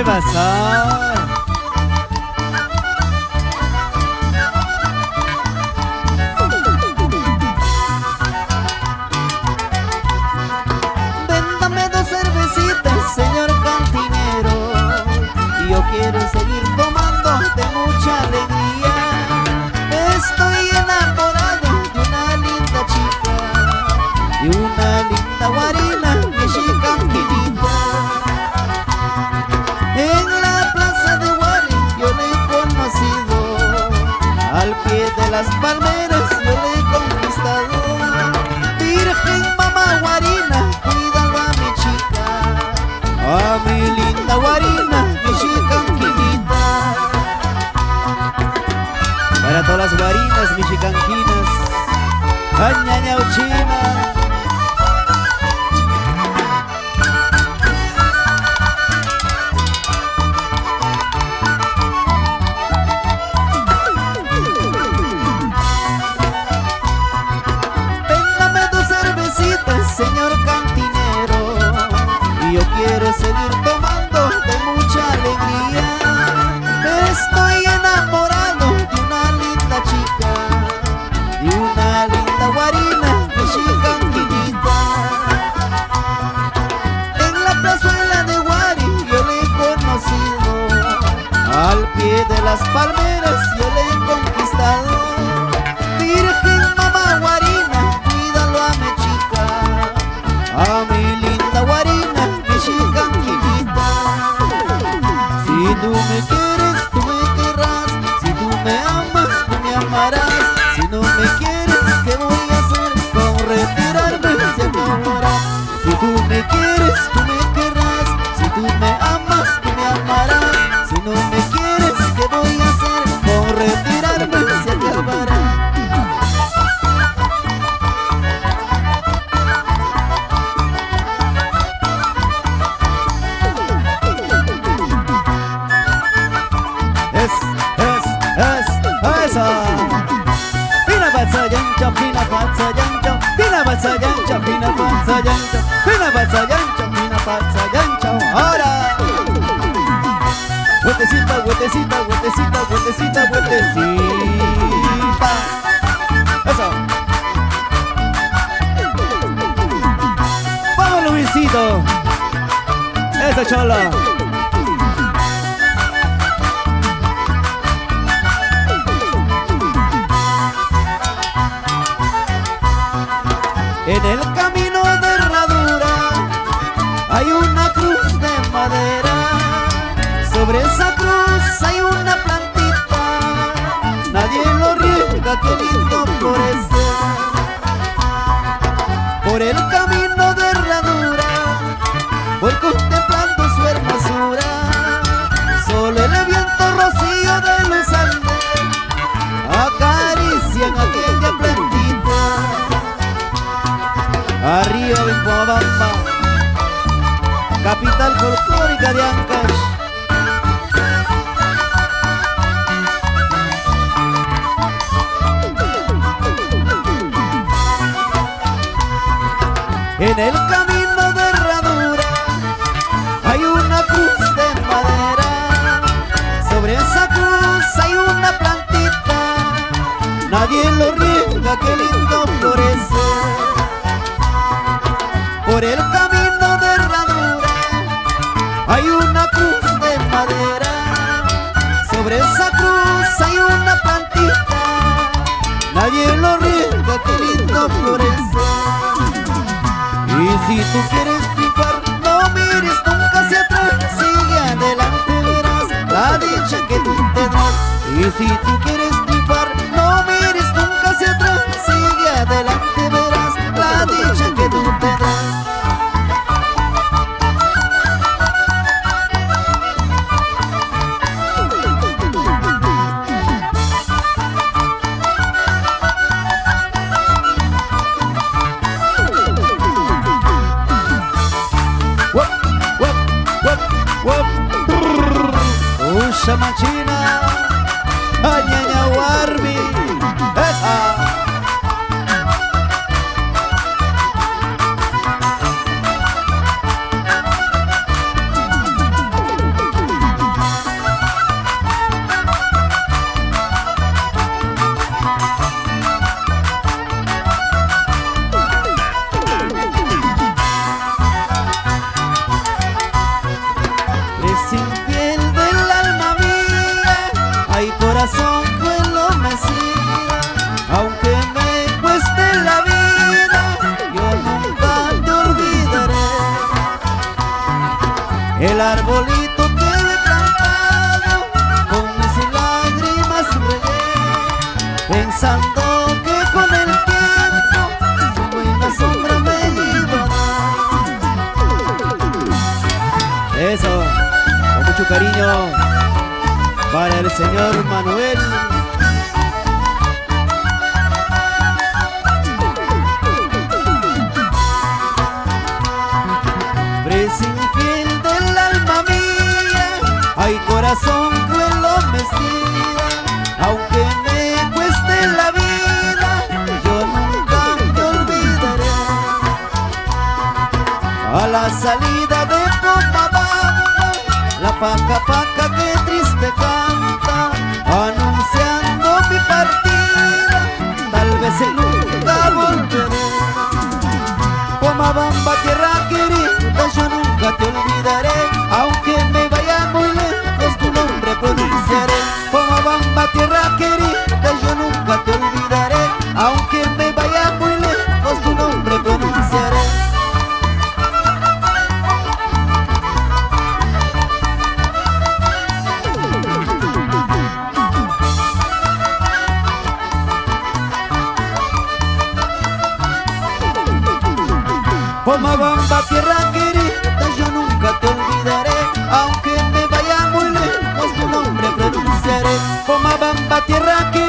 ¿Qué pasa? Véndame dos cervecitas, señor cantinero, y yo quiero seguir tomando de mucha alegría. Estoy enamorado de una linda chica y una linda guarina mexicanquinita. En la plaza de Guari yo le he conocido, al pie de las palmeras yo le he conquistado. Virgen mamá guarina, cuídalo a mi chica, a mi linda guarina mexicanquinita. Para todas las guarinas michicanquinas, añañauchina. Véndame dos cervecitas, señor cantinero, y yo quiero seguir tomando de mucha alegría. Estoy enamorado de una linda chica y una linda guarina mexicanquinita. En la plazuela de Guari yo le he conocido, al pie de las palmeras yo le he conquistado. Virgen mamá guarina, cuídalo a mi chica, a mi linda guarina mexicanquinita. Si tú me quieres, tú me querrás, si tú me amas, tú me amarás. Si no me quieres, ¿qué voy a hacer? Con retirarme se acabará. Si tú me quieres, tú me querrás, si tú me amas, tú me amarás. Si no me quieres, ¿qué voy a hacer? Con retirarme se acabará. Esa. Pina patsa yancha, pina patsa yancha, pina patsa yancha, pina patsa yancha, pina patsa yancha, pina patsa yancha. Ahora. Vueltecita, vueltecita, vueltecita, vueltecita, vueltecita. Eso. Vamos, Luisito. Eso, cholo. En el camino de Herradura hay una cruz de madera. Sobre esa cruz hay una plantita, nadie lo riega, qué lindo florece. Por el camino de Herradura voy contemplando su hermosura. Solo el viento rocío de los Andes acarician aquella plantita. Arriba en Coabamba, capital folclórica de Ancash. En el camino de Herradura hay una cruz de madera. Sobre esa cruz hay una plantita, nadie lo riega, qué lindo florece. Por el camino de Herradura hay una cruz de madera. Sobre esa cruz hay una plantita, nadie lo riega, qué lindo florece. Y si tú quieres triunfar, no mires nunca hacia atrás, sigue adelante, verás la dicha que tú tendrás. Y si tú quieres triunfar, no mires nunca hacia atrás, sigue adelante, verás la dicha que tú tendrás. Usha machina, añaña warmi, esa. arbolito que he plantado, con mis lágrimas regué, pensando que con el tiempo su buena sombra me iba a dar. Eso, con mucho cariño para el señor Manuel. Presa infiel del alma mía, ay corazón cruel homicida, aunque me cueste la vida, yo nunca te olvidaré. A la salida de Pomabamba, la paca paca que triste canta, anunciando mi partida, tal vez nunca volveré. Pomabamba, tierra querida, yo nunca te olvidaré, aunque me vaya muy lejos tu nombre pronunciaré. Pomabamba, tierra querida, yo nunca te olvidaré, aunque me vaya muy lejos tu nombre pronunciaré. Pomabamba, tierra querida, yo nunca te olvidaré, aunque me vaya muy lejos tu nombre pronunciaré. Pomabamba, tierra querida.